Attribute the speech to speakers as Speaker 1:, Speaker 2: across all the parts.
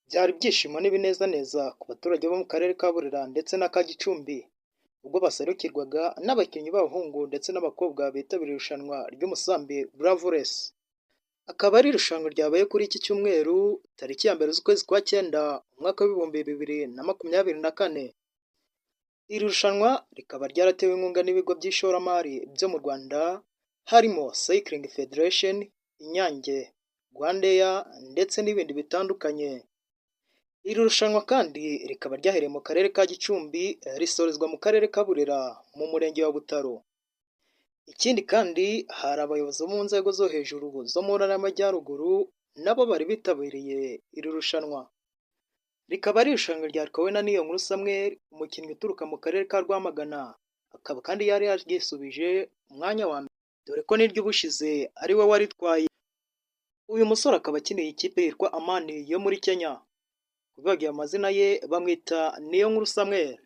Speaker 1: Byari ibyishimo n'ibinezaneza ku baturage bo mu karere ka Burera ndetse n'aka Gicumbi, ubwo baserukirwaga n'abakinnyi b'abahungu ndetse n'abakobwa bitabiriye irushanwa ry'umusambi Bravo Race. Akaba ari irushanwa ryabaye kuri iki cyumweru tariki ya mbere z'ukwezi kwa cyenda umwaka w'ibihumbi 2024. Iri rushanwa rikaba ryaratewe inkunga n'ibigo by'ishoramari byo mu Rwanda harimo Cycling Federation, Inyange, Rwandair ndetse n'ibindi bitandukanye. Iri rushanwa kandi rikaba ryahereye mu karere ka Gicumbi risorezwa mu karere ka Burera mu murenge wa Butaro. Ikindi kandi hari abayobozi bo mu nzego zo hejuru zo mu ntara y'Amajyaruguru nabo bari bitabiriye iri rushanwa. Rikaba ari irushanwa ryatwawe na Niyonkuru Samuel, umukinnyi uturuka mu karere ka Rwamagana, akaba kandi yari yaryisubije umwanya wa mbere dore ko n'iry'ubushize ari we waritwaye. Uyu musore akaba akiniye ikipe yitwa Amani yo muri Kenya. Kubibagiwe amazina ye bamwita Niyonkuru Samuel.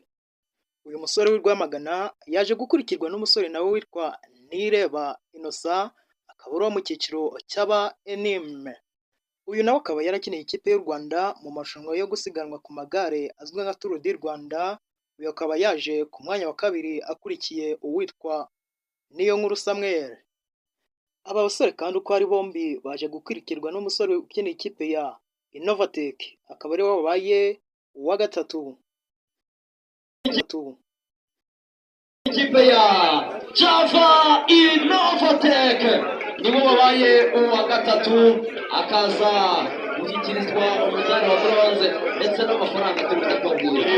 Speaker 1: Uyu musore w'i Rwamagana yaje gukurikirwa n'umusore nawe witwa Nireba Innocent, akaba ari uwo mu cyiciro cy'aba Enime. Uyu nawe akaba yarakiniye ikipe y'u Rwanda mu marushanwa yo gusiganwa ku magare azwi nka Tour du Rwanda. Uyu akaba yaje ku mwanya wa kabiri akurikiye uwitwa Niyonkuru Samuel. Aba basore kandi uko ari bombi baje gukurikirwa n'umusore ukiniye ikipe ya Innovatec, akaba ari we wabaye uwa gatatu.
Speaker 2: Ikipe ya Java Innovatec nibo babaye uwa gatatu, akaza gushyikirizwa umudari wa bronze ndetse n'amafaranga turuta kubwira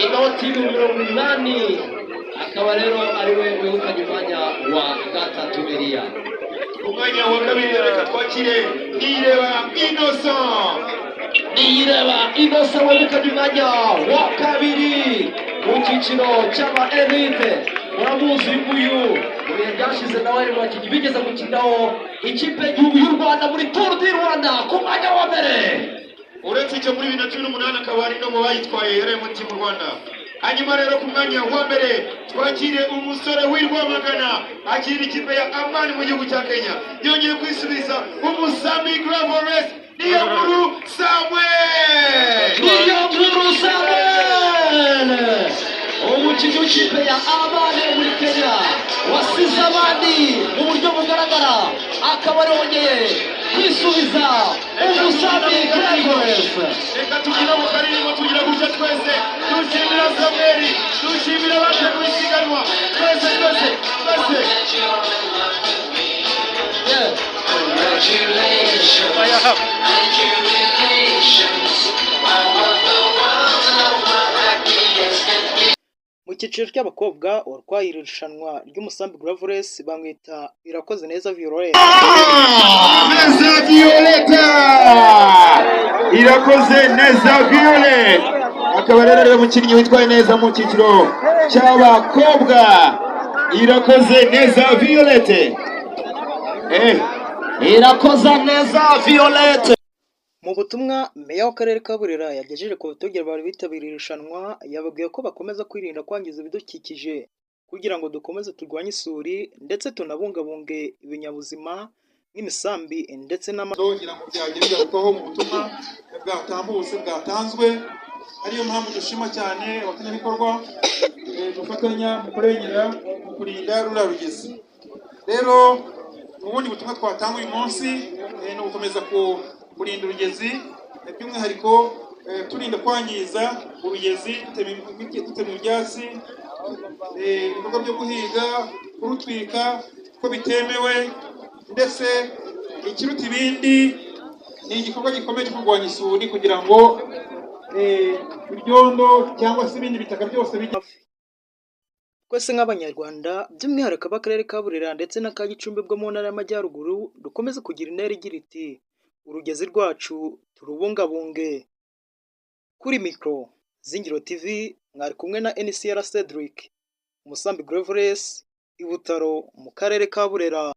Speaker 2: inoti 80, akaba rero ari we wegukanye umwanya wa gatatu. Eliya
Speaker 3: umwanya wa kabiri reka twakire Nireba
Speaker 2: Innocent wegukanye umwanya wa kabiri mu cyiciro cy'aba elite. Muramuzi uyu mu bihe byashize nawe ari mu bakinnyi bigeze gukinaho ikipe y'igihugu y'u Rwanda muri Tour du Rwanda ku mwanya wa mbere.
Speaker 3: uretse icyo muri 2018 akaba ari no mu bayitwaye yari mu timu Rwanda. Hanyuma rero ku mwanya wa mbere twakire umusore w'i Rwamagana akiri ikipe ya Amani mu gihugu cya Kenya, yongeye kwisubiza umusambi Bravo Race Niyonkuru Samuel.
Speaker 2: Umukinnyi w'ikipe ya Amani muri Kenya wasize abandi mu buryo bugaragara, akaba ari wongeye kwisubiza umusambi Bravo Race.
Speaker 3: Reka tugira mu karirimbo tugira gutya twese dushimira Samuel, dushimira abaje mu isiganwa twese.
Speaker 1: Mu cyiciro cy'abakobwa warwaye iri rushanwa ry'umusambi Bravo Race bamwita Irakoze Neza Violette.
Speaker 3: Irakoze Neza Violette akaba rero ari umukinnyi witwaye neza mu cyiciro cy'abakobwa. Irakoze Neza Violette
Speaker 2: Irakoze Neza Violette.
Speaker 1: Mu butumwa meya w'akarere ka Burera yagejeje ku baturage bari bitabiriye irushanwa, yababwiye ko bakomeza kwirinda kwangiza ibidukikije kugira ngo dukomeze turwanye isuri ndetse tunabungabunge ibinyabuzima nk'imisambi ndetse
Speaker 4: kugira ngo byagire bigarukwaho mu butumwa bwatambutse bwatanzwe. Ariyo mpamvu dushima cyane abafatanyabikorwa dufatanya mu kurengera mu kurinda ruriya rugezi. Rero ubundi butumwa twatanga uyu munsi ni ugukomeza kurinda urugezi, by'umwihariko turinda kwangiza urugezi dutema ibyatsi, ibikorwa byo guhiga, kurutwika ko bitemewe, ndetse ikiruta ibindi ni igikorwa gikomeye cyo kurwanya isuri kugira ngo ibyondo cyangwa se ibindi bitaka byose bijye.
Speaker 1: Twese nk'Abanyarwanda by'umwihariko b'akarere ka Burera ndetse n'aka Gicumbi bwo mu ntara y'Amajyaruguru dukomeze kugira intera igira iti urugezi rwacu turubungabunge. Kuri mikoro Zingiro TV mwari kumwe na NCR Cedric, umusambi Bravo Race i Butaro mu karere ka Burera.